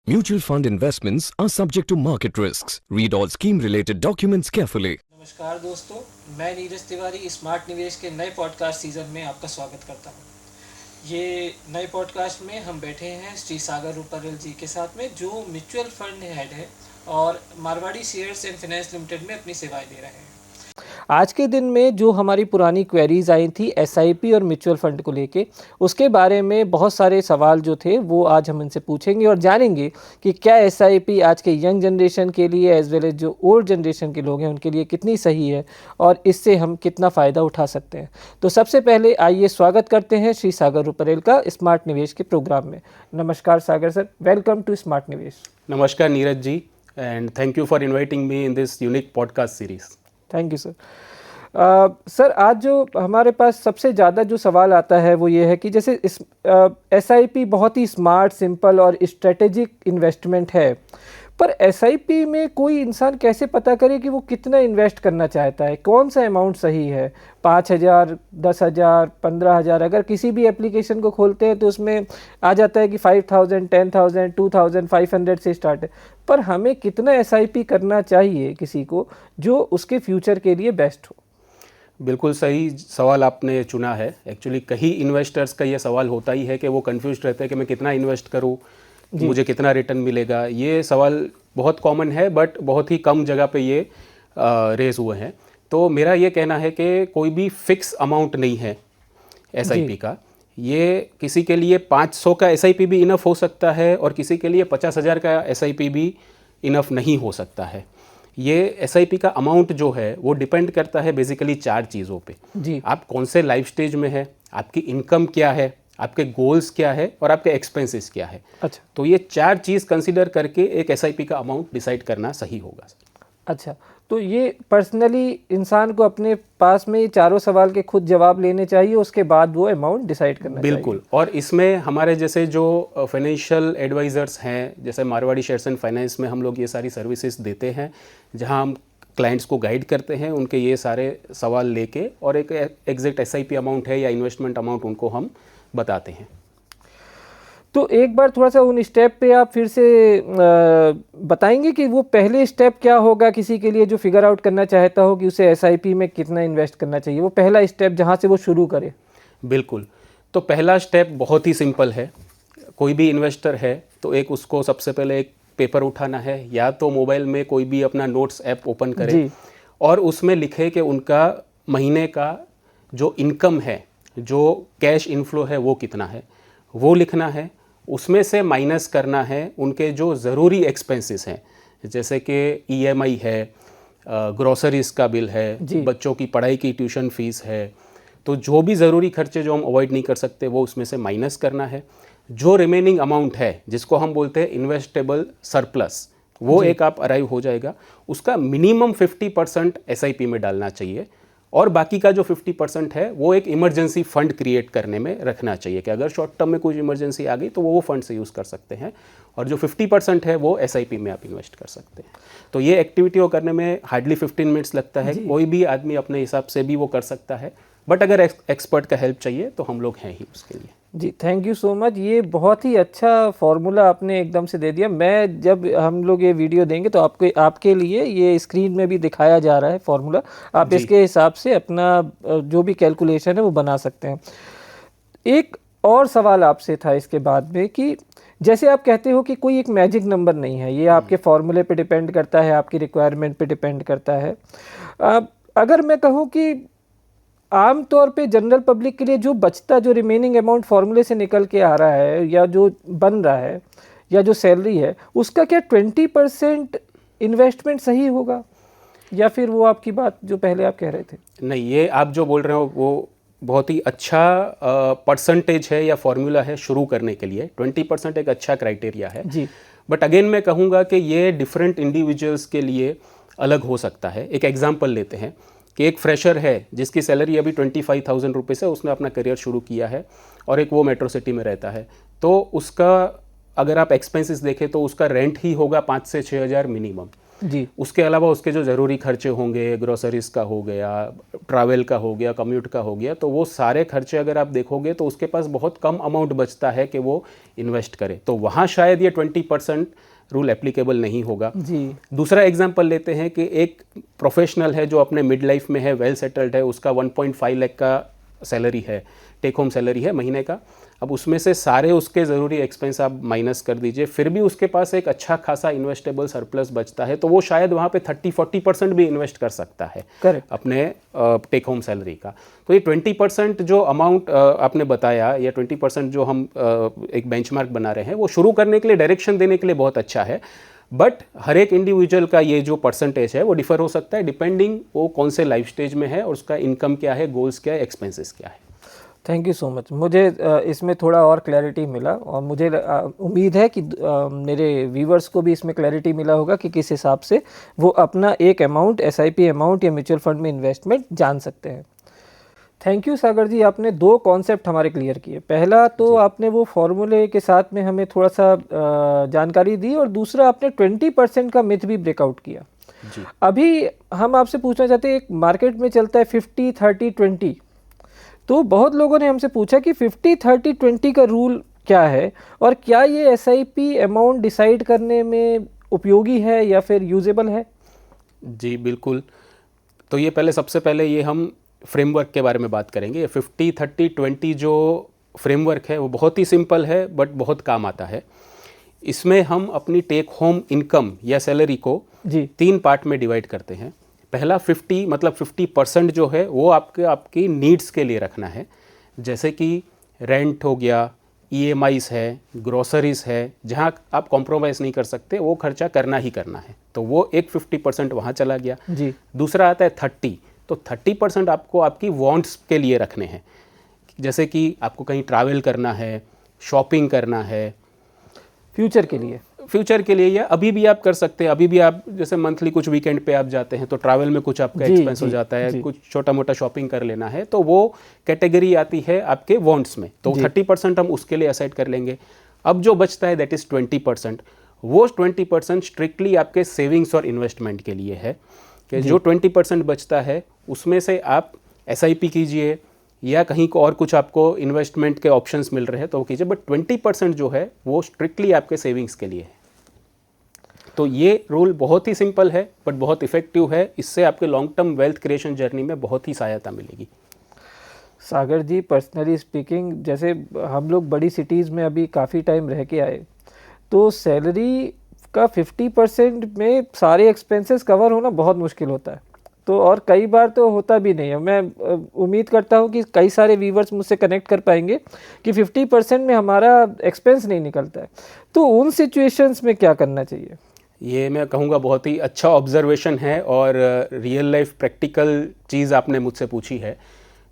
Mutual fund investments are subject to market risks. Read all scheme-related documents carefully. नमस्कार दोस्तों, मैं Neeraj Tiwari smart निवेश के नए पॉडकास्ट सीज़न में आपका स्वागत करता हूं। ये नए पॉडकास्ट में हम बैठे हैं श्री सागर रूपारेल जी के साथ में, जो म्यूचुअल फंड हेड है और Marwari shares and finance limited में अपनी सेवाएं दे रहे हैं। आज के दिन में जो हमारी पुरानी क्वेरीज आई थी एसआईपी और म्यूचुअल फंड को लेके, उसके बारे में बहुत सारे सवाल जो थे वो आज हम इनसे पूछेंगे और जानेंगे कि क्या एसआईपी आज के यंग जनरेशन के लिए एज वेल एज जो ओल्ड जनरेशन के लोग हैं उनके लिए कितनी सही है और इससे हम कितना फ़ायदा उठा सकते हैं। तो सबसे पहले आइए स्वागत करते हैं श्री सागर रूपारेल का स्मार्ट निवेश के प्रोग्राम में। नमस्कार Sagar sir, welcome to smart Nivesh. नमस्कार Neeraj ji, and thank you for inviting me in this unique podcast series. Thank you sir. Sir, आज जो हमारे पास सबसे ज़्यादा जो सवाल आता है वो ये है कि जैसे इस एसआईपी बहुत ही स्मार्ट, सिंपल और स्ट्रेटेजिक इन्वेस्टमेंट है, पर एसआईपी में कोई इंसान कैसे पता करे कि वो कितना इन्वेस्ट करना चाहता है, कौन सा अमाउंट सही है? 5,000, 10,000, 15,000। अगर किसी भी एप्लीकेशन को खोलते हैं तो उसमें आ जाता है कि 5,000, 10,000, 2,500 से स्टार्ट है, पर हमें कितना एसआईपी करना चाहिए किसी को जो उसके फ्यूचर के लिए बेस्ट हो? बिल्कुल सही सवाल आपने चुना है। एक्चुअली कई इन्वेस्टर्स का ये सवाल होता ही है कि वो कंफ्यूज रहते हैं कि मैं कितना इन्वेस्ट करूं, मुझे कितना रिटर्न मिलेगा। ये सवाल बहुत कॉमन है, बट बहुत ही कम जगह पे ये रेज हुए हैं। तो मेरा ये कहना है कि कोई भी फिक्स अमाउंट नहीं है एसआईपी का। ये किसी के लिए 500 का एसआईपी भी इनफ हो सकता है और किसी के लिए 50,000 का एसआईपी भी इनफ नहीं हो सकता है। ये एसआईपी का अमाउंट जो है वो डिपेंड करता है बेसिकली 4 चीज़ों पे जी। आप कौन से लाइफ स्टेज में है, आपकी इनकम क्या है, आपके गोल्स क्या है और आपके एक्सपेंसेस क्या है। अच्छा, तो ये 4 चीज़ कंसीडर करके एक एसआईपी का अमाउंट डिसाइड करना सही होगा। अच्छा, तो ये पर्सनली इंसान को अपने पास में ये चारों सवाल के खुद जवाब लेने चाहिए, उसके बाद वो अमाउंट डिसाइड करना चाहिए। बिल्कुल। और इसमें हमारे जैसे जो फाइनेंशियल एडवाइज़र्स हैं, जैसे मारवाड़ी शेयर्स एंड फाइनेंस में हम लोग ये सारी सर्विसेज देते हैं, जहां हम क्लाइंट्स को गाइड करते हैं, उनके ये सारे सवाल लेके और एक एग्जैक्ट एसआईपी अमाउंट है या इन्वेस्टमेंट अमाउंट उनको हम बताते हैं। तो एक बार थोड़ा सा उन स्टेप पे आप फिर से बताएंगे कि वो पहले स्टेप क्या होगा किसी के लिए जो फिगर आउट करना चाहता हो कि उसे एसआईपी में कितना इन्वेस्ट करना चाहिए, वो पहला स्टेप जहाँ से वो शुरू करे। बिल्कुल। तो पहला स्टेप बहुत ही सिंपल है। कोई भी इन्वेस्टर है तो एक उसको सबसे पहले एक पेपर उठाना है, या तो मोबाइल में कोई भी अपना नोट्स ऐप ओपन करे और उसमें लिखे कि उनका महीने का जो इनकम है, जो कैश इनफ्लो है वो कितना है, वो लिखना है। उसमें से माइनस करना है उनके जो ज़रूरी एक्सपेंसेस हैं, जैसे कि ईएमआई है, ग्रोसरीज़ का बिल है, बच्चों की पढ़ाई की ट्यूशन फीस है। तो जो भी ज़रूरी खर्चे जो हम अवॉइड नहीं कर सकते वो उसमें से माइनस करना है। जो रिमेनिंग अमाउंट है जिसको हम बोलते हैं इन्वेस्टेबल सरप्लस, वो एक आप अराइव हो जाएगा। उसका मिनिमम 50% एसआईपी में डालना चाहिए और बाकी का जो 50% है वो एक इमरजेंसी फंड क्रिएट करने में रखना चाहिए कि अगर शॉर्ट टर्म में कोई इमरजेंसी आ गई तो वो फंड से यूज़ कर सकते हैं, और जो 50% है वो एसआईपी में आप इन्वेस्ट कर सकते हैं। तो ये एक्टिविटी को करने में हार्डली 15 मिनट्स लगता है। कोई भी आदमी अपने हिसाब से भी वो कर सकता है, बट अगर एक्सपर्ट का हेल्प चाहिए तो हम लोग हैं ही उसके लिए। जी, थैंक यू सो मच। ये बहुत ही अच्छा फॉर्मूला आपने एकदम से दे दिया। मैं जब हम लोग ये वीडियो देंगे तो आपके लिए ये स्क्रीन में भी दिखाया जा रहा है फॉर्मूला, आप इसके हिसाब से अपना जो भी कैलकुलेशन है वो बना सकते हैं। एक और सवाल आपसे था इसके बाद में कि जैसे आप कहते हो कि कोई एक मैजिक नंबर नहीं है, ये आपके फॉर्मूले पे डिपेंड करता है, आपकी रिक्वायरमेंट पे डिपेंड करता है। अगर मैं कहूँ कि आम तौर पे जनरल पब्लिक के लिए जो बचता, जो रिमेनिंग अमाउंट फॉर्मूले से निकल के आ रहा है या जो बन रहा है या जो सैलरी है, उसका क्या 20% इन्वेस्टमेंट सही होगा, या फिर वो आपकी बात जो पहले आप कह रहे थे? नहीं, ये आप जो बोल रहे हो वो बहुत ही अच्छा परसेंटेज है या फॉर्मूला है शुरू करने के लिए। 20% एक अच्छा क्राइटेरिया है जी। बट अगेन मैं कहूँगा कि ये डिफरेंट इंडिविजुअल्स के लिए अलग हो सकता है। एक एग्जांपल लेते हैं कि एक फ्रेशर है जिसकी सैलरी अभी 25,000 रुपीज़ है, उसने अपना करियर शुरू किया है और एक वो मेट्रो सिटी में रहता है, तो उसका अगर आप एक्सपेंसेस देखें तो उसका रेंट ही होगा 5 से 6 हज़ार मिनिमम। जी। उसके अलावा उसके जो ज़रूरी खर्चे होंगे, ग्रोसरीज का हो गया, ट्रैवल का हो गया, कम्यूट का हो गया, तो वो सारे खर्चे अगर आप देखोगे तो उसके पास बहुत कम अमाउंट बचता है कि वो इन्वेस्ट करे। तो वहाँ शायद ये 20% रूल एप्लीकेबल नहीं होगा। जी। दूसरा एग्जांपल लेते हैं कि एक प्रोफेशनल है जो अपने मिड लाइफ में है, वेल सेटल्ड है, उसका 1.5 लाख का सैलरी है, टेक होम सैलरी है महीने का। अब उसमें से सारे उसके ज़रूरी एक्सपेंस आप माइनस कर दीजिए, फिर भी उसके पास एक अच्छा खासा इन्वेस्टेबल सरप्लस बचता है, तो वो शायद वहाँ पे 30-40% भी इन्वेस्ट कर सकता है करेक्ट। अपने टेक होम सैलरी का। तो ये 20% जो अमाउंट आपने बताया, या 20% जो हम एक बेंचमार्क बना रहे हैं, वो शुरू करने के लिए, डायरेक्शन देने के लिए बहुत अच्छा है। बट हर एक इंडिविजुअल का ये जो परसेंटेज है वो डिफर हो सकता है, डिपेंडिंग वो कौन से लाइफ स्टेज में है और उसका इनकम क्या है, गोल्स क्या है, एक्सपेंसेस क्या है। Thank you so much. मुझे इसमें थोड़ा और क्लैरिटी मिला, और मुझे उम्मीद है कि मेरे व्यूवर्स को भी इसमें क्लैरिटी मिला होगा कि किस हिसाब से वो अपना एक अमाउंट, एसआईपी अमाउंट या म्यूचुअल फंड में इन्वेस्टमेंट जान सकते हैं। थैंक यू सागर जी, आपने 2 कॉन्सेप्ट हमारे क्लियर किए। पहला तो आपने वो फॉर्मूले के साथ में हमें थोड़ा सा जानकारी दी, और दूसरा आपने 20% का मिथ भी ब्रेकआउट किया। जी। अभी हम आपसे पूछना चाहते हैं, एक मार्केट में चलता है 50-30-20, तो बहुत लोगों ने हमसे पूछा कि 50-30-20 का रूल क्या है, और क्या ये एसआईपी अमाउंट डिसाइड करने में उपयोगी है या फिर यूजेबल है? जी बिल्कुल। तो ये पहले, सबसे पहले ये हम फ्रेमवर्क के बारे में बात करेंगे। ये 50-30-20 जो फ्रेमवर्क है वो बहुत ही सिंपल है बट बहुत काम आता है। इसमें हम अपनी टेक होम इनकम या सैलरी को जी। 3 पार्ट में डिवाइड करते हैं। पहला 50 मतलब 50% जो है वो आपकी नीड्स के लिए रखना है, जैसे कि रेंट हो गया, ईएमआईज है, ग्रोसरीज है, जहाँ आप कॉम्प्रोमाइज़ नहीं कर सकते, वो खर्चा करना ही करना है, तो वो एक 50% वहाँ चला गया। जी। दूसरा आता है 30, तो 30% आपको आपकी वांट्स के लिए रखने हैं, जैसे कि आपको कहीं ट्रैवल करना है, शॉपिंग करना है, फ्यूचर के लिए। फ्यूचर के लिए, या अभी भी आप कर सकते हैं। अभी भी आप जैसे मंथली कुछ वीकेंड पे आप जाते हैं तो ट्रैवल में कुछ आपका एक्सपेंस हो जाता है, कुछ छोटा मोटा शॉपिंग कर लेना है, तो वो कैटेगरी आती है आपके वांट्स में, तो 30% हम उसके लिए असाइड कर लेंगे। अब जो बचता है दैट इज़ 20%। वो 20% स्ट्रिक्टली आपके सेविंग्स और इन्वेस्टमेंट के लिए है, कि जो 20% बचता है उसमें से आप एसआईपी कीजिए या कहीं को और कुछ आपको इन्वेस्टमेंट के ऑप्शंस मिल रहे हैं तो वो कीजिए, बट 20% जो है वो स्ट्रिक्टली आपके सेविंग्स के लिए है। तो ये रूल बहुत ही सिंपल है बट बहुत इफेक्टिव है। इससे आपके long term wealth creation journey में बहुत ही सहायता मिलेगी। सागर जी, पर्सनली स्पीकिंग, जैसे हम लोग बड़ी सिटीज़ में अभी काफ़ी टाइम रह के आए, तो सैलरी का 50% में सारे एक्सपेंसेस कवर होना बहुत मुश्किल होता है, तो और कई बार तो होता भी नहीं है। मैं उम्मीद करता हूँ कि कई सारे व्यूवर्स मुझसे कनेक्ट कर पाएंगे कि 50% में हमारा एक्सपेंस नहीं निकलता है, तो उन सिचुएशंस में क्या करना चाहिए? ये मैं कहूँगा बहुत ही अच्छा ऑब्जर्वेशन है और रियल लाइफ प्रैक्टिकल चीज़ आपने मुझसे पूछी है।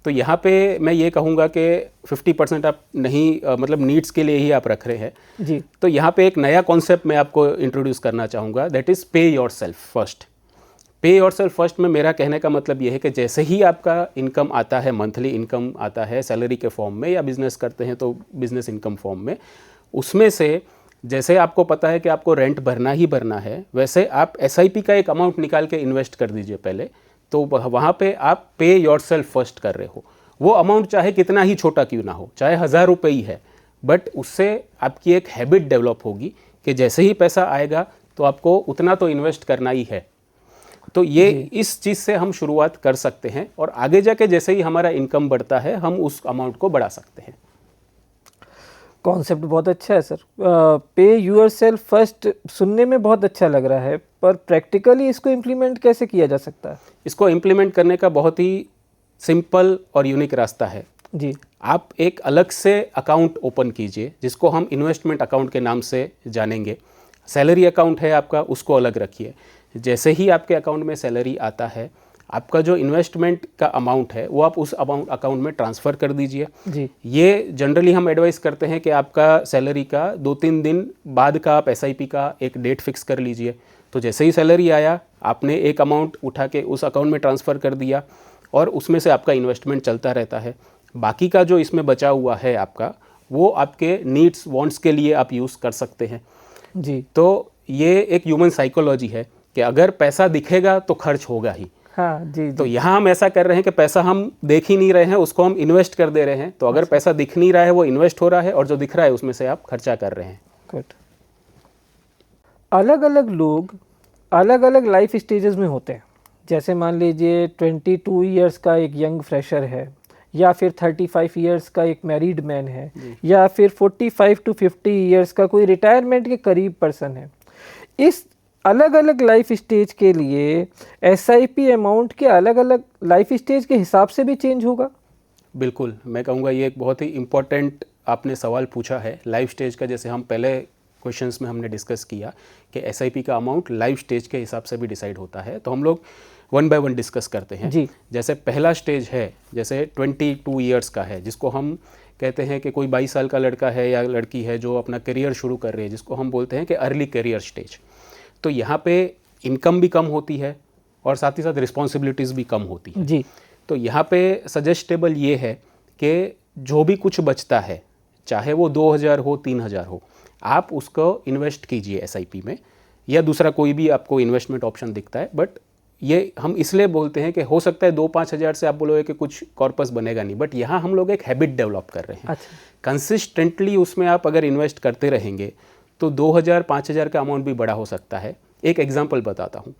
तो यहाँ पे मैं ये कहूँगा कि 50% आप नहीं मतलब नीड्स के लिए ही आप रख रहे हैं जी। तो यहाँ पे एक नया कॉन्सेप्ट मैं आपको इंट्रोड्यूस करना चाहूँगा, दैट इज़ पे योरसेल्फ फर्स्ट। पे योरसेल्फ फर्स्ट में मेरा कहने का मतलब ये है कि जैसे ही आपका इनकम आता है, मंथली इनकम आता है सैलरी के फॉर्म में, या बिज़नेस करते हैं तो बिज़नेस इनकम फॉर्म में, उसमें से जैसे आपको पता है कि आपको रेंट भरना ही भरना है, वैसे आप एसआईपी का एक अमाउंट निकाल के इन्वेस्ट कर दीजिए पहले, तो वहाँ पे आप पे योरसेल्फ फर्स्ट कर रहे हो। वो अमाउंट चाहे कितना ही छोटा क्यों ना हो, चाहे 1000 रुपये ही है, बट उससे आपकी एक हैबिट डेवलप होगी कि जैसे ही पैसा आएगा तो आपको उतना तो इन्वेस्ट करना ही है। तो ये इस चीज़ से हम शुरुआत कर सकते हैं और आगे जाके जैसे ही हमारा इनकम बढ़ता है हम उस अमाउंट को बढ़ा सकते हैं। कॉन्सेप्ट बहुत अच्छा है सर। पे यूरसेल्फ फर्स्ट सुनने में बहुत अच्छा लग रहा है, पर प्रैक्टिकली इसको इम्प्लीमेंट कैसे किया जा सकता है? इसको इम्प्लीमेंट करने का बहुत ही सिंपल और यूनिक रास्ता है जी। आप एक अलग से अकाउंट ओपन कीजिए जिसको हम इन्वेस्टमेंट अकाउंट के नाम से जानेंगे। सैलरी अकाउंट है आपका, उसको अलग रखिए। जैसे ही आपके अकाउंट में सैलरी आता है, आपका जो इन्वेस्टमेंट का अमाउंट है वो आप उस अकाउंट में ट्रांसफ़र कर दीजिए। जी। ये जनरली हम एडवाइस करते हैं कि आपका सैलरी का 2-3 दिन बाद का आप एसआईपी का एक डेट फिक्स कर लीजिए। तो जैसे ही सैलरी आया आपने एक अमाउंट उठा के उस अकाउंट में ट्रांसफ़र कर दिया और उसमें से आपका इन्वेस्टमेंट चलता रहता है। बाकी का जो इसमें बचा हुआ है आपका, वो आपके नीड्स वांट्स के लिए आप यूज़ कर सकते हैं। जी। तो ये एक ह्यूमन साइकोलॉजी है कि कि अगर पैसा दिखेगा तो खर्च होगा ही। हाँ जी तो जी। यहाँ हम ऐसा कर रहे हैं कि पैसा हम देख ही नहीं रहे हैं, उसको हम इन्वेस्ट कर दे रहे हैं। तो अगर पैसा दिख नहीं रहा है वो इन्वेस्ट हो रहा है, और जो दिख रहा है उसमें से आप खर्चा कर रहे हैं। गुड। अलग अलग लोग अलग अलग लाइफ स्टेजेस में होते हैं। जैसे मान लीजिए 22 इयर्स का एक यंग फ्रेशर है, या फिर 35 इयर्स का एक मैरिड मैन है, या फिर 45 टू 50 इयर्स का कोई रिटायरमेंट के करीब पर्सन है। इस अलग अलग लाइफ स्टेज के लिए एसआईपी अमाउंट के अलग अलग लाइफ स्टेज के हिसाब से भी चेंज होगा? बिल्कुल, मैं कहूँगा ये एक बहुत ही इम्पोर्टेंट आपने सवाल पूछा है लाइफ स्टेज का। जैसे हम पहले क्वेश्चंस में हमने डिस्कस किया कि एसआईपी का अमाउंट लाइफ स्टेज के हिसाब से भी डिसाइड होता है, तो हम लोग वन बाय वन डिस्कस करते हैं जी। जैसे पहला स्टेज है, जैसे 22 इयर्स का है, जिसको हम कहते हैं कि कोई 22 साल का लड़का है या लड़की है जो अपना करियर शुरू कर रहे हैं, जिसको हम बोलते हैं कि अर्ली करियर स्टेज। तो यहाँ पे इनकम भी कम होती है और साथ ही साथ रिस्पॉन्सिबिलिटीज़ भी कम होती है जी। तो यहाँ पे सजेस्टेबल ये है कि जो भी कुछ बचता है, चाहे वो 2000 हो 3000 हो, आप उसको इन्वेस्ट कीजिए एसआईपी में, या दूसरा कोई भी आपको इन्वेस्टमेंट ऑप्शन दिखता है। बट ये हम इसलिए बोलते हैं कि हो सकता है 2-5 हज़ार से आप बोलोगे कि कुछ कॉर्पस बनेगा नहीं, बट यहाँ हम लोग एक हैबिट डेवलप कर रहे हैं। अच्छा। कंसिस्टेंटली उसमें आप अगर इन्वेस्ट करते रहेंगे तो 2000-5000 का अमाउंट भी बड़ा हो सकता है। एक एग्जांपल बताता हूँ,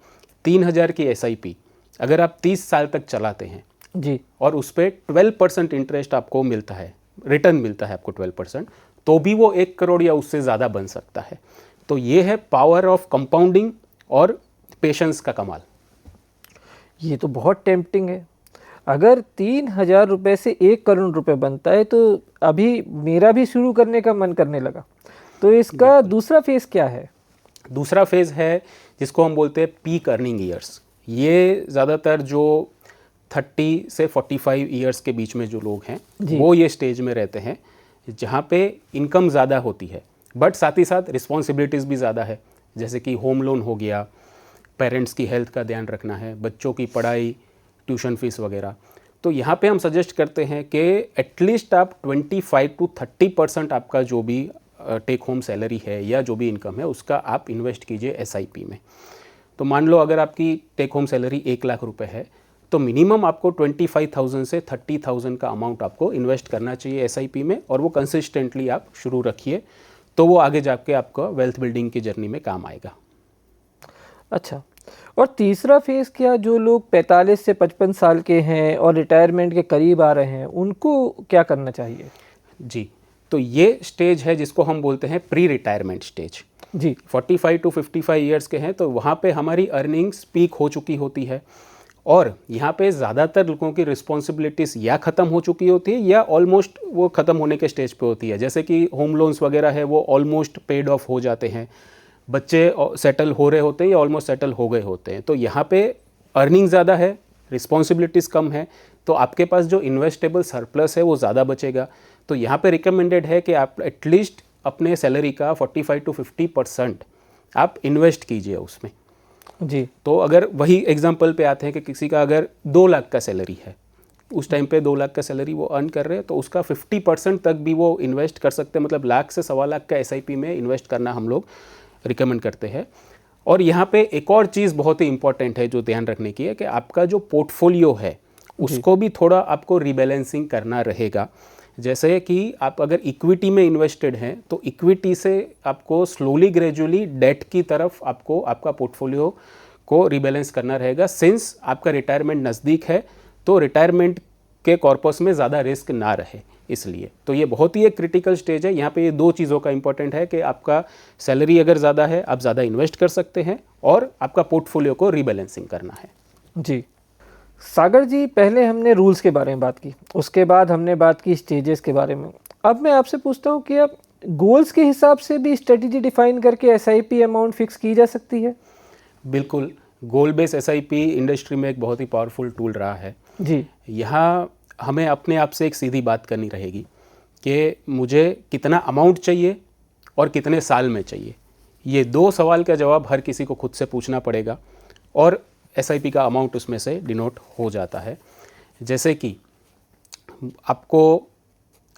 3000 की एसआईपी अगर आप 30 साल तक चलाते हैं जी। और उस पर 12% इंटरेस्ट आपको मिलता है, रिटर्न मिलता है आपको 12%, तो भी वो 1 करोड़ या उससे ज़्यादा बन सकता है। तो ये है पावर ऑफ कंपाउंडिंग और पेशेंस का कमाल। ये तो बहुत टेम्पटिंग है। अगर 3000 रुपये से 1 करोड़ रुपए बनता है तो अभी मेरा भी शुरू करने का मन करने लगा। तो इसका दूसरा फेज़ क्या है? दूसरा फेज़ है जिसको हम बोलते हैं पीक अर्निंग ईयर्स। ये ज़्यादातर जो 30 से 45 ईयर्स के बीच में जो लोग हैं वो ये स्टेज में रहते हैं, जहाँ पे इनकम ज़्यादा होती है बट साथ ही साथ रिस्पॉन्सिबिलिटीज़ भी ज़्यादा है। जैसे कि होम लोन हो गया, पेरेंट्स की हेल्थ का ध्यान रखना है, बच्चों की पढ़ाई, ट्यूशन फीस वगैरह। तो यहाँ पे हम सजेस्ट करते हैं कि एटलीस्ट आप 25 to 30% आपका जो भी टेक होम सैलरी है या जो भी इनकम है उसका आप इन्वेस्ट कीजिए एसआईपी में। तो मान लो अगर आपकी टेक होम सैलरी 1 लाख रुपए है तो मिनिमम आपको 25,000 से 30,000 का अमाउंट आपको इन्वेस्ट करना चाहिए एसआईपी में, और वो कंसिस्टेंटली आप शुरू रखिए तो वो आगे जाके आपका वेल्थ बिल्डिंग की जर्नी में काम आएगा। अच्छा, और तीसरा फेज़ क्या, जो लोग 45 से 55 साल के हैं और रिटायरमेंट के करीब आ रहे हैं, उनको क्या करना चाहिए? जी, तो ये स्टेज है जिसको हम बोलते हैं प्री रिटायरमेंट स्टेज। जी। 45 to 55 ईयर्स के हैं तो वहाँ पे हमारी अर्निंग्स पीक हो चुकी होती है, और यहाँ पे ज़्यादातर लोगों की रिस्पॉन्सिबिलिटीज़ या ख़त्म हो चुकी होती है या ऑलमोस्ट वो ख़त्म होने के स्टेज पे होती है। जैसे कि होम लोन्स वगैरह है वो ऑलमोस्ट पेड ऑफ हो जाते हैं, बच्चे सेटल हो रहे होते हैं या ऑलमोस्ट सेटल हो गए होते हैं। तो यहाँ पे अर्निंग ज़्यादा है, रिस्पॉन्सिबिलिटीज़ कम है, तो आपके पास जो इन्वेस्टेबल सरप्लस है वो ज़्यादा बचेगा। तो यहाँ पे रिकमेंडेड है कि आप एटलीस्ट अपने सैलरी का 45 to 50% आप इन्वेस्ट कीजिए उसमें। जी। तो अगर वही एग्जांपल पे आते हैं कि किसी का अगर 2 लाख का सैलरी है, उस टाइम पे 2 लाख का सैलरी वो अर्न कर रहे हैं, तो उसका 50% तक भी वो इन्वेस्ट कर सकते हैं। मतलब लाख से 1.25 लाख का एसआईपी में इन्वेस्ट करना हम लोग रिकमेंड करते हैं। और यहाँ पे एक और चीज़ बहुत ही इंपॉर्टेंट है जो ध्यान रखने की है कि आपका जो पोर्टफोलियो है उसको भी थोड़ा आपको रिबैलेंसिंग करना रहेगा। जैसे कि आप अगर इक्विटी में इन्वेस्टेड हैं तो इक्विटी से आपको स्लोली ग्रेजुअली डेट की तरफ आपको आपका पोर्टफोलियो को रिबैलेंस करना रहेगा। सिंस आपका रिटायरमेंट नज़दीक है तो रिटायरमेंट के कॉर्पस में ज़्यादा रिस्क ना रहे, इसलिए तो ये बहुत ही एक क्रिटिकल स्टेज है। यहाँ पे ये 2 चीज़ों का इंपॉर्टेंट है कि आपका सैलरी अगर ज़्यादा है आप ज़्यादा इन्वेस्ट कर सकते हैं, और आपका पोर्टफोलियो को रिबैलेंसिंग करना है। जी। सागर जी, पहले हमने रूल्स के बारे में बात की, उसके बाद हमने बात की स्टेजेस के बारे में। अब मैं आपसे पूछता हूँ कि आप गोल्स के हिसाब से भी स्ट्रेटजी डिफाइन करके एसआईपी अमाउंट फिक्स की जा सकती है? बिल्कुल, गोल बेस एसआईपी इंडस्ट्री में एक बहुत ही पावरफुल टूल रहा है। जी। यहाँ हमें अपने आप से एक सीधी बात करनी रहेगी कि मुझे कितना अमाउंट चाहिए और कितने साल में चाहिए। ये 2 सवाल का जवाब हर किसी को खुद से पूछना पड़ेगा, और एसआईपी का अमाउंट उसमें से डिनोट हो जाता है। जैसे कि आपको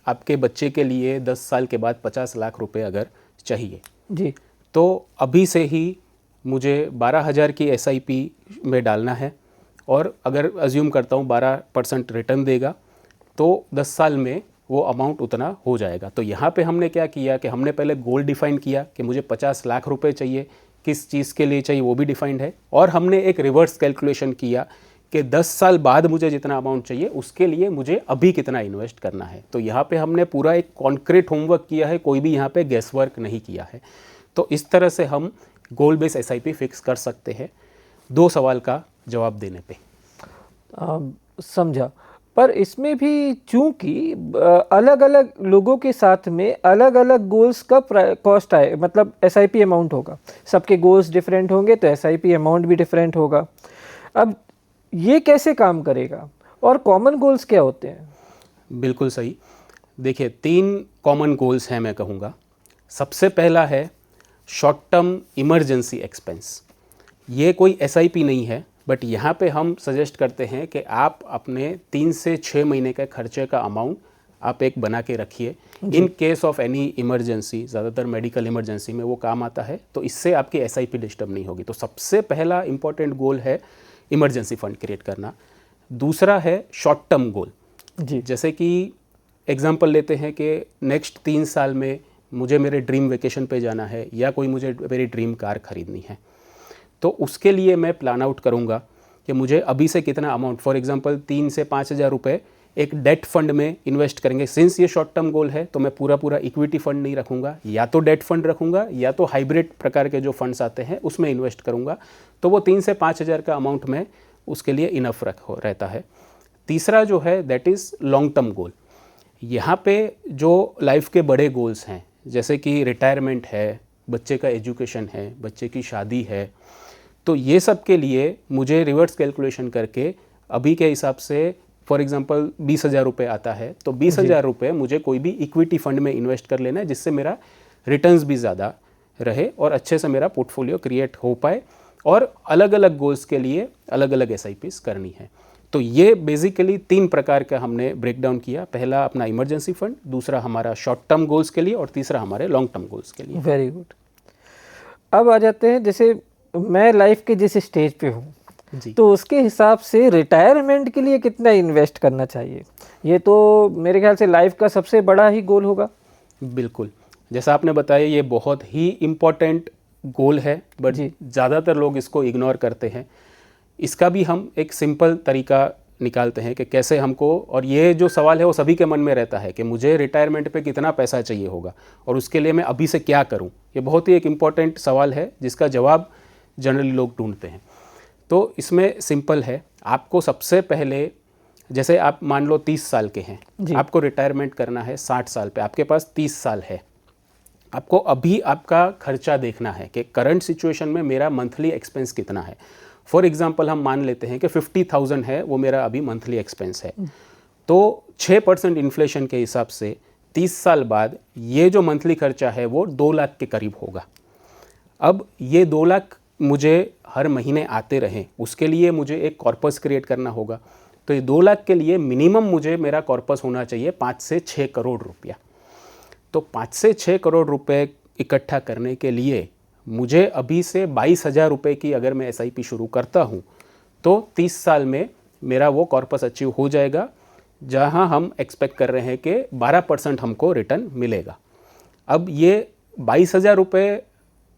आपके बच्चे के लिए 10 साल के बाद 50 लाख रुपए अगर चाहिए, जी। तो अभी से ही मुझे 12,000 की SIP में डालना है और अगर अज्यूम करता हूँ 12% रिटर्न देगा तो 10 साल में वो अमाउंट उतना हो जाएगा। तो यहाँ पे हमने क्या किया कि हमने पहले गोल डिफाइन किया कि मुझे 50 लाख रुपए चाहिए, किस चीज़ के लिए चाहिए वो भी डिफाइंड है, और हमने एक रिवर्स कैलकुलेशन किया कि 10 साल बाद मुझे जितना अमाउंट चाहिए उसके लिए मुझे अभी कितना इन्वेस्ट करना है। तो यहाँ पे हमने पूरा एक कॉन्क्रीट होमवर्क किया है, कोई भी यहाँ पे गेस वर्क नहीं किया है। तो इस तरह से हम गोल बेस SIP फिक्स कर सकते हैं 2 सवाल का जवाब देने पे। समझा। पर इसमें भी चूंकि अलग अलग लोगों के साथ में अलग अलग गोल्स का कॉस्ट आए, मतलब SIP अमाउंट होगा, सबके गोल्स डिफरेंट होंगे तो SIP अमाउंट भी डिफरेंट होगा। अब ये कैसे काम करेगा और कॉमन गोल्स क्या होते हैं? बिल्कुल सही। देखिए 3 कॉमन गोल्स हैं मैं कहूँगा। सबसे पहला है शॉर्ट टर्म इमरजेंसी एक्सपेंस। ये कोई SIP नहीं है, बट यहाँ पे हम सजेस्ट करते हैं कि आप अपने 3 से 6 महीने के खर्चे का अमाउंट आप एक बना के रखिए। In case of any emergency, ज़्यादातर मेडिकल इमरजेंसी में वो काम आता है, तो इससे आपकी SIP डिस्टर्ब नहीं होगी। तो सबसे पहला इंपॉर्टेंट गोल है इमरजेंसी फंड क्रिएट करना। दूसरा है शॉर्ट टर्म गोल जी। जैसे कि एग्जांपल लेते हैं कि नेक्स्ट 3 साल में मुझे मेरे ड्रीम वेकेशन पे जाना है या कोई मुझे मेरी ड्रीम कार खरीदनी है, तो उसके लिए मैं प्लान आउट करूँगा कि मुझे अभी से कितना अमाउंट, फॉर एग्जांपल 3 से 5,000 रुपये एक डेट फंड में इन्वेस्ट करेंगे। सिंस ये शॉर्ट टर्म गोल है तो मैं पूरा इक्विटी फंड नहीं रखूँगा, या तो डेट फंड रखूँगा या तो हाइब्रिड प्रकार के जो फंड्स आते हैं उसमें इन्वेस्ट करूँगा। तो वो 3 से 5,000 का अमाउंट में उसके लिए इनफ रहता है। तीसरा जो है that is long term goal. यहाँ पे जो लाइफ के बड़े गोल्स हैं जैसे कि रिटायरमेंट है, बच्चे का एजुकेशन है, बच्चे की शादी है, तो ये सब के लिए मुझे रिवर्स कैलकुलेशन करके अभी के हिसाब से फॉर एग्जांपल 20,000 रुपये आता है, तो 20,000 रुपये मुझे कोई भी इक्विटी फंड में इन्वेस्ट कर लेना है जिससे मेरा रिटर्न्स भी ज़्यादा रहे और अच्छे से मेरा पोर्टफोलियो क्रिएट हो पाए, और अलग अलग गोल्स के लिए अलग अलग SIPs करनी है। तो ये बेसिकली 3 प्रकार का हमने ब्रेक डाउन किया। पहला अपना इमरजेंसी फंड, दूसरा हमारा शॉर्ट टर्म गोल्स के लिए, और तीसरा हमारे लॉन्ग टर्म गोल्स के लिए। Very good. अब आ जाते हैं, जैसे मैं लाइफ के जिस स्टेज पे हूँ जी। तो उसके हिसाब से रिटायरमेंट के लिए कितना इन्वेस्ट करना चाहिए? ये तो मेरे ख्याल से लाइफ का सबसे बड़ा ही गोल होगा। बिल्कुल, जैसा आपने बताया ये बहुत ही इम्पोर्टेंट गोल है, बट ज़्यादातर लोग इसको इग्नोर करते हैं। इसका भी हम एक सिंपल तरीका निकालते हैं कि कैसे हमको, और ये जो सवाल है वो सभी के मन में रहता है कि मुझे रिटायरमेंट पे कितना पैसा चाहिए होगा और उसके लिए मैं अभी से क्या करूं। ये बहुत ही एक इम्पॉर्टेंट सवाल है जिसका जवाब जनरली लोग ढूंढते हैं। तो इसमें सिंपल है, आपको सबसे पहले, जैसे आप मान लो 30 साल के हैं, आपको रिटायरमेंट करना है 60 साल पे, आपके पास 30 साल है, आपको अभी आपका खर्चा देखना है कि करंट सिचुएशन में मेरा मंथली एक्सपेंस कितना है। फॉर एग्जांपल हम मान लेते हैं कि 50,000 है वो मेरा अभी मंथली एक्सपेंस है, तो 6% इन्फ्लेशन के हिसाब से 30 साल बाद ये जो मंथली खर्चा है वो 2 लाख के करीब होगा। अब ये 2 लाख मुझे हर महीने आते रहें उसके लिए मुझे एक कॉर्पस क्रिएट करना होगा। तो ये 2 लाख के लिए मिनिमम मुझे मेरा कॉर्पस होना चाहिए 5 से 6 करोड़ रुपया। तो 5 से 6 करोड़ रुपए इकट्ठा करने के लिए मुझे अभी से 22,000 रुपये की अगर मैं SIP शुरू करता हूँ तो 30 साल में मेरा वो कॉर्पस अचीव हो जाएगा, जहाँ हम एक्सपेक्ट कर रहे हैं कि 12% हमको रिटर्न मिलेगा। अब ये 22,000 रुपये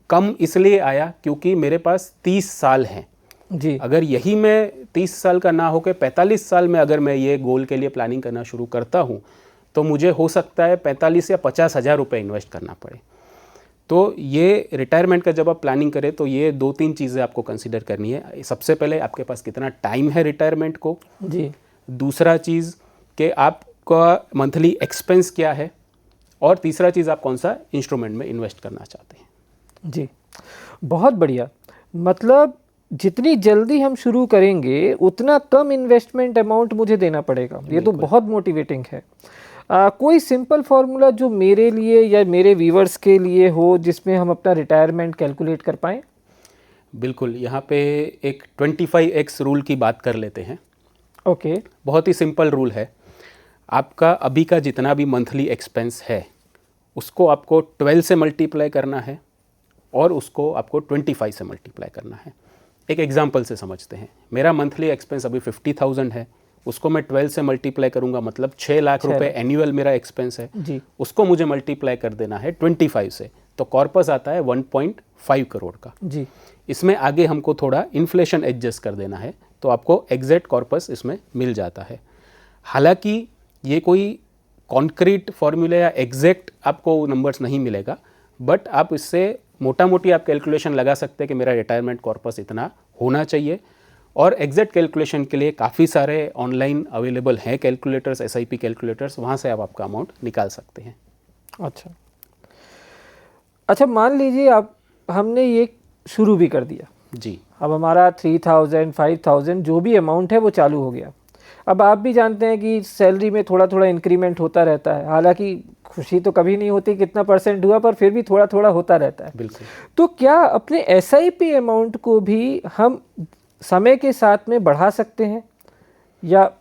कम इसलिए आया क्योंकि मेरे पास 30 साल हैं जी। अगर यही मैं 30 साल का ना होकर 45 साल में अगर मैं ये गोल के लिए प्लानिंग करना शुरू करता हूँ तो मुझे हो सकता है 45 या 50,000 रुपये इन्वेस्ट करना पड़े। तो ये रिटायरमेंट का जब आप प्लानिंग करें तो ये 2-3 चीज़ें आपको कंसीडर करनी है। सबसे पहले आपके पास कितना टाइम है रिटायरमेंट को जी। दूसरा चीज़ कि आपका मंथली एक्सपेंस क्या है, और तीसरा चीज़ आप कौन सा इंस्ट्रूमेंट में इन्वेस्ट करना चाहते हैं। जी, बहुत बढ़िया। मतलब जितनी जल्दी हम शुरू करेंगे उतना कम इन्वेस्टमेंट अमाउंट मुझे देना पड़ेगा। ये तो बहुत मोटिवेटिंग है। कोई सिंपल फार्मूला जो मेरे लिए या मेरे व्यूअर्स के लिए हो जिसमें हम अपना रिटायरमेंट कैलकुलेट कर पाएँ? बिल्कुल, यहाँ पे एक 25x रूल की बात कर लेते हैं। ओके। बहुत ही सिंपल रूल है। आपका अभी का जितना भी मंथली एक्सपेंस है उसको आपको 12 से मल्टीप्लाई करना है और उसको आपको 25 से मल्टीप्लाई करना है। एक एग्जांपल से समझते हैं। मेरा मंथली एक्सपेंस अभी 50,000 है, उसको मैं 12 से मल्टीप्लाई करूंगा, मतलब 6 लाख रुपए एनुअल मेरा एक्सपेंस है जी। उसको मुझे मल्टीप्लाई कर देना है 25 से, तो कॉर्पस आता है 1.5 करोड़ का जी। इसमें आगे हमको थोड़ा इन्फ्लेशन एडजस्ट कर देना है, तो आपको एग्जैक्ट कॉर्पस इसमें मिल जाता है। हालांकि ये कोई कॉन्क्रीट फॉर्मूला या एग्जैक्ट आपको नंबर्स नहीं मिलेगा, बट आप इससे मोटा मोटी आप कैलकुलेशन लगा सकते हैं कि मेरा रिटायरमेंट कॉर्पस इतना होना चाहिए। और एग्जैक्ट कैलकुलेशन के लिए काफ़ी सारे ऑनलाइन अवेलेबल हैं कैलकुलेटर्स, SIP कैलकुलेटर्स, वहाँ से आप आपका अमाउंट निकाल सकते हैं। अच्छा, मान लीजिए आप हमने ये शुरू भी कर दिया जी। अब हमारा 3000 5000 जो भी अमाउंट है वो चालू हो गया। अब आप भी जानते हैं कि सैलरी में थोड़ा थोड़ा इंक्रीमेंट होता रहता है, हालांकि खुशी तो कभी नहीं होती कितना परसेंट हुआ, पर फिर भी थोड़ा थोड़ा होता रहता है। बिल्कुल। तो क्या अपने SIP अमाउंट को भी हम समय के साथ में बढ़ा सकते हैं या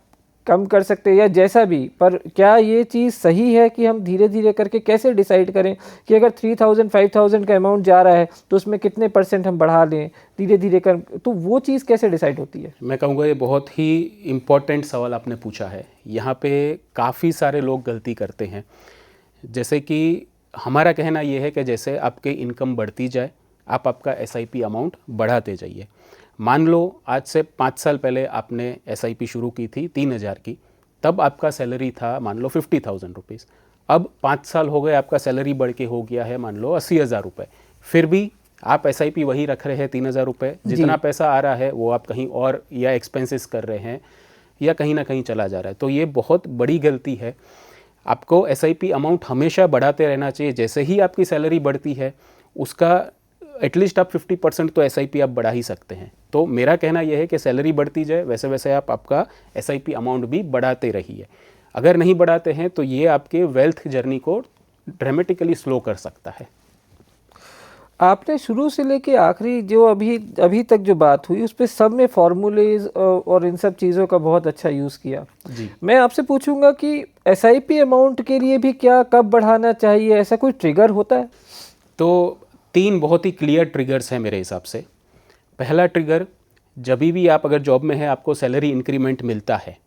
कम कर सकते हैं, या जैसा भी, पर क्या ये चीज़ सही है कि हम धीरे धीरे करके कैसे डिसाइड करें कि अगर 3000 5000 का अमाउंट जा रहा है तो उसमें कितने % हम बढ़ा लें धीरे धीरे कर, तो वो चीज़ कैसे डिसाइड होती है? मैं कहूँगा ये बहुत ही इम्पोर्टेंट सवाल आपने पूछा है। यहाँ पे काफ़ी सारे लोग गलती करते हैं। जैसे कि हमारा कहना ये है कि जैसे आपके इनकम बढ़ती जाए आप आपका SIP अमाउंट बढ़ाते जाइए। मान लो आज से 5 साल पहले आपने SIP शुरू की थी 3000 की, तब आपका सैलरी था मान लो 50,000 रुपीज़। अब 5 साल हो गए, आपका सैलरी बढ़ के हो गया है मान लो 80,000 रुपये, फिर भी आप SIP वही रख रहे हैं 3000 रुपये। जितना पैसा आ रहा है वो आप कहीं और या एक्सपेंसेस कर रहे हैं या कहीं ना कहीं चला जा रहा है, तो ये बहुत बड़ी गलती है। आपको SIP अमाउंट हमेशा बढ़ाते रहना चाहिए। जैसे ही आपकी सैलरी बढ़ती है उसका एटलीस्ट आप 50% तो SIP आप बढ़ा ही सकते हैं। तो मेरा कहना यह है कि सैलरी बढ़ती जाए वैसे वैसे आप आपका SIP अमाउंट भी बढ़ाते रहिए। अगर नहीं बढ़ाते हैं तो ये आपके वेल्थ जर्नी को ड्रामेटिकली स्लो कर सकता है। आपने शुरू से लेके आखिरी जो अभी तक जो बात हुई उस पर सब में फार्मूलेज और इन सब चीज़ों का बहुत अच्छा यूज़ किया जी। मैं आपसे पूछूंगा कि SIP अमाउंट के लिए भी क्या कब बढ़ाना चाहिए, ऐसा कोई ट्रिगर होता है? तो 3 बहुत ही क्लियर ट्रिगर्स हैं मेरे हिसाब से। पहला ट्रिगर, जब भी आप अगर जॉब में है आपको सैलरी इंक्रीमेंट मिलता है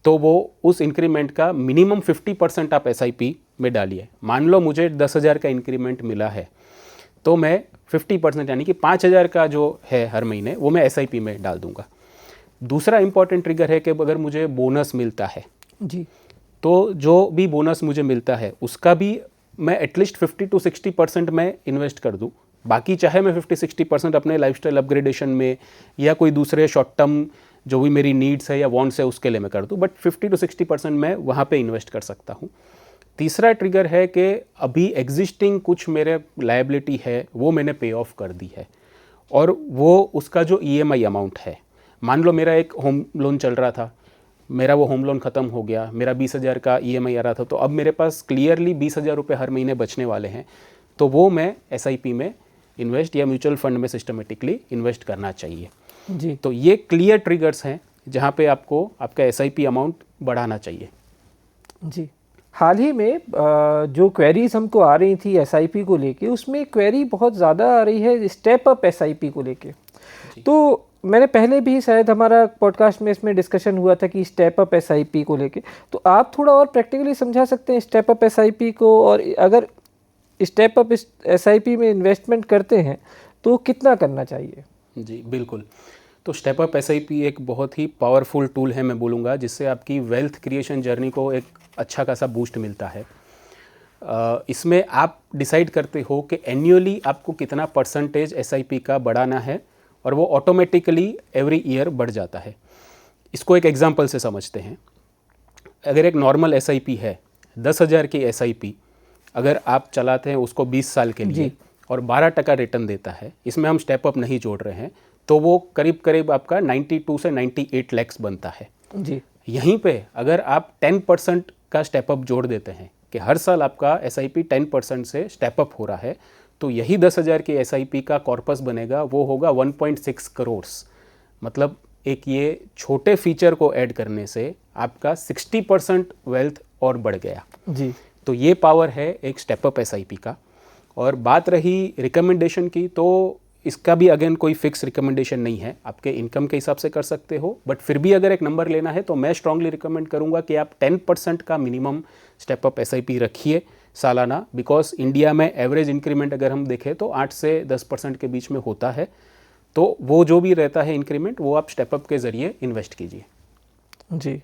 तो वो उस इंक्रीमेंट का मिनिमम 50% आप SIP में डालिए। मान लो मुझे 10,000 का इंक्रीमेंट मिला है तो मैं 50% यानी कि 5,000 का जो है हर महीने वो मैं SIP में डाल दूंगा। दूसरा इंपॉर्टेंट ट्रिगर है कि अगर मुझे बोनस मिलता है जी, तो जो भी बोनस मुझे मिलता है उसका भी मैं एटलीस्ट 50 to 60% में इन्वेस्ट कर दूं। बाकी चाहे मैं 50-60% अपने लाइफस्टाइल अपग्रेडेशन में या कोई दूसरे शॉर्ट टर्म जो भी मेरी नीड्स है या वांट्स है उसके लिए मैं कर दूं, बट 50 to 60% मैं वहाँ पे इन्वेस्ट कर सकता हूँ। तीसरा ट्रिगर है कि अभी एग्जिस्टिंग कुछ मेरे लायबिलिटी है वो मैंने पे ऑफ कर दी है और वो उसका जो EMI अमाउंट है, मान लो मेरा एक होम लोन चल रहा था, मेरा वो होम लोन ख़त्म हो गया, मेरा 20,000 का EMI आ रहा था, तो अब मेरे पास क्लियरली 20,000 रुपये हर महीने बचने वाले हैं, तो वो मैं SIP में इन्वेस्ट या म्यूचुअल फंड में सिस्टमेटिकली इन्वेस्ट करना चाहिए। जी, तो ये क्लियर ट्रिगर्स हैं जहाँ पे आपको आपका SIP अमाउंट बढ़ाना चाहिए। जी। हाल ही में जो क्वेरीज हमको आ रही थी SIP को लेके, उसमें क्वेरी बहुत ज़्यादा आ रही है स्टेप अप SIP को लेके। तो मैंने पहले भी शायद हमारा पॉडकास्ट में इसमें डिस्कशन हुआ था कि स्टेप अप SIP को लेके, तो आप थोड़ा और प्रैक्टिकली समझा सकते हैं स्टेप अप SIP को, और अगर स्टेप अप SIP में इन्वेस्टमेंट करते हैं तो कितना करना चाहिए? जी बिल्कुल। तो स्टेप अप SIP एक बहुत ही पावरफुल टूल है मैं बोलूँगा, जिससे आपकी वेल्थ क्रिएशन जर्नी को एक अच्छा खासा बूस्ट मिलता है। इसमें आप डिसाइड करते हो कि एन्युअली आपको कितना परसेंटेज SIP का बढ़ाना है और वो ऑटोमेटिकली एवरी ईयर बढ़ जाता है। इसको एक एग्जांपल से समझते हैं। अगर एक नॉर्मल SIP है 10,000 की SIP, अगर आप चलाते हैं उसको 20 साल के लिए और 12% रिटर्न देता है, इसमें हम स्टेप अप नहीं जोड़ रहे हैं, तो वो करीब करीब आपका 92 से 98 lakhs बनता है। जी, यहीं पे अगर आप 10% का स्टेप अप जोड़ देते हैं कि हर साल आपका SIP 10% से स्टेप अप हो रहा है, तो यही 10,000 की SIP का कॉर्पस बनेगा, वो होगा 1.6 करोड़। मतलब एक ये छोटे फीचर को ऐड करने से आपका 60% वेल्थ और बढ़ गया। जी, तो ये पावर है एक स्टेप अप SIP का। और बात रही रिकमेंडेशन की, तो इसका भी अगेन कोई फिक्स रिकमेंडेशन नहीं है, आपके इनकम के हिसाब से कर सकते हो, बट फिर भी अगर एक नंबर लेना है तो मैं स्ट्रांगली रिकमेंड करूंगा कि आप 10% का मिनिमम स्टेप अप SIP रखिए सालाना, बिकॉज इंडिया में एवरेज इंक्रीमेंट अगर हम देखें तो 8 से 10% के बीच में होता है। तो वो जो भी रहता है इंक्रीमेंट, वो आप स्टेप अप के ज़रिए इन्वेस्ट कीजिए। जी,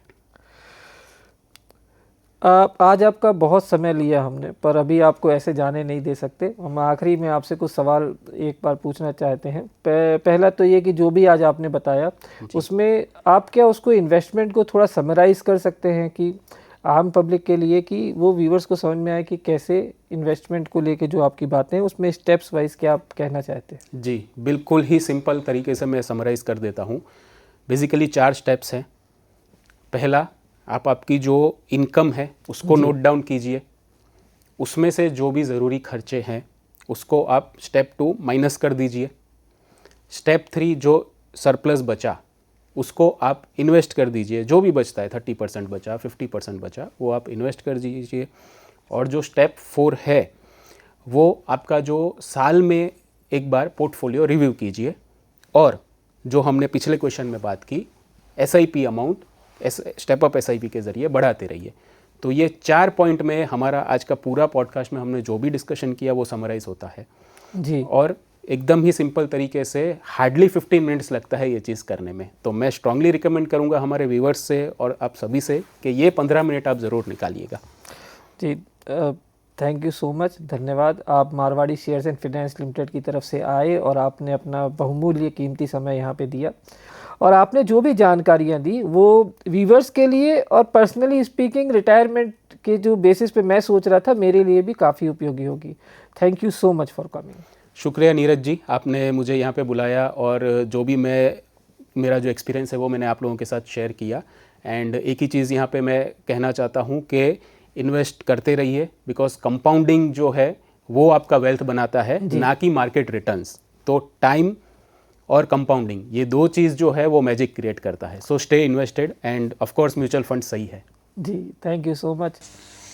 आज आपका बहुत समय लिया हमने, पर अभी आपको ऐसे जाने नहीं दे सकते। हम आखिरी में आपसे कुछ सवाल एक बार पूछना चाहते हैं। पहला तो ये कि जो भी आज आपने बताया उसमें आप क्या उसको इन्वेस्टमेंट को थोड़ा समराइज़ कर सकते हैं कि आम पब्लिक के लिए, कि वो व्यूवर्स को समझ में आए कि कैसे इन्वेस्टमेंट को लेके जो आपकी बातें हैं उसमें स्टेप्स वाइज क्या आप कहना चाहते हैं? जी, बिल्कुल ही सिंपल तरीके से मैं समराइज़ कर देता हूँ। बेसिकली 4 स्टेप्स हैं। पहला, आप आपकी जो इनकम है उसको नोट डाउन कीजिए, उसमें से जो भी ज़रूरी खर्चे हैं उसको आप स्टेप 2 माइनस कर दीजिए। स्टेप 3, जो सरप्लस बचा उसको आप इन्वेस्ट कर दीजिए, जो भी बचता है 30% बचा, 50% बचा, वो आप इन्वेस्ट कर दीजिए। और जो स्टेप 4 है वो आपका जो साल में एक बार पोर्टफोलियो रिव्यू कीजिए, और जो हमने पिछले क्वेश्चन में बात की SIP amount step up SIP के ज़रिए बढ़ाते रहिए। तो ये 4 पॉइंट में हमारा आज का पूरा पॉडकास्ट में हमने जो भी डिस्कशन किया वो समराइज़ होता है जी, और एकदम ही सिंपल तरीके से हार्डली 15 मिनट्स लगता है ये चीज़ करने में। तो मैं स्ट्रांगली रिकमेंड करूँगा हमारे व्यूवर्स से और आप सभी से कि ये 15 मिनट आप ज़रूर निकालिएगा। जी, थैंक यू सो मच, धन्यवाद। आप Marwari shares and finance limited की तरफ से आए और आपने अपना बहुमूल्य कीमती समय यहाँ पे दिया, और आपने जो भी जानकारियाँ दी वो व्यूवर्स के लिए और पर्सनली स्पीकिंग रिटायरमेंट के जो बेसिस पे मैं सोच रहा था, मेरे लिए भी काफ़ी उपयोगी होगी। Thank you so much for coming. शुक्रिया नीरज जी, आपने मुझे यहाँ पे बुलाया और जो भी मेरा जो एक्सपीरियंस है वो मैंने आप लोगों के साथ शेयर किया। एंड एक ही चीज़ यहाँ पे मैं कहना चाहता हूँ कि इन्वेस्ट करते रहिए, बिकॉज कंपाउंडिंग जो है वो आपका वेल्थ बनाता है, ना कि मार्केट रिटर्न्स। तो टाइम और कंपाउंडिंग, ये 2 चीज़ जो है वो मैजिक क्रिएट करता है। So stay invested, end of course mutual fund सही है। जी, थैंक यू सो मच।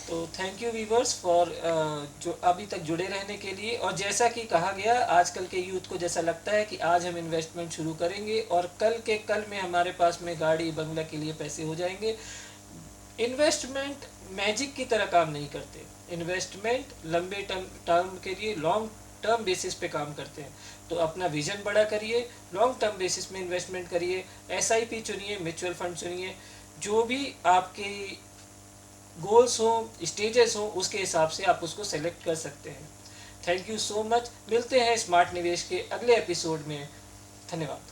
तो थैंक यू व्यूवर्स फॉर जो अभी तक जुड़े रहने के लिए। और जैसा कि कहा गया, आजकल के यूथ को जैसा लगता है कि आज हम इन्वेस्टमेंट शुरू करेंगे और कल के कल में हमारे पास में गाड़ी बंगला के लिए पैसे हो जाएंगे। इन्वेस्टमेंट मैजिक की तरह काम नहीं करते। इन्वेस्टमेंट लंबे टर्म के लिए लॉन्ग टर्म बेसिस पे काम करते हैं। तो अपना विजन बड़ा करिए, लॉन्ग टर्म बेसिस में इन्वेस्टमेंट करिए, SIP चुनिए, म्यूचुअल फंड चुनिए, जो भी आपके गोल्स हो, स्टेजेस हो, उसके हिसाब से आप उसको सेलेक्ट कर सकते हैं। Thank you so much. मिलते हैं स्मार्ट निवेश के अगले एपिसोड में। धन्यवाद।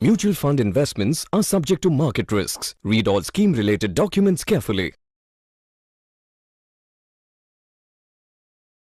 Mutual fund investments are subject to market risks. Read all scheme related documents carefully.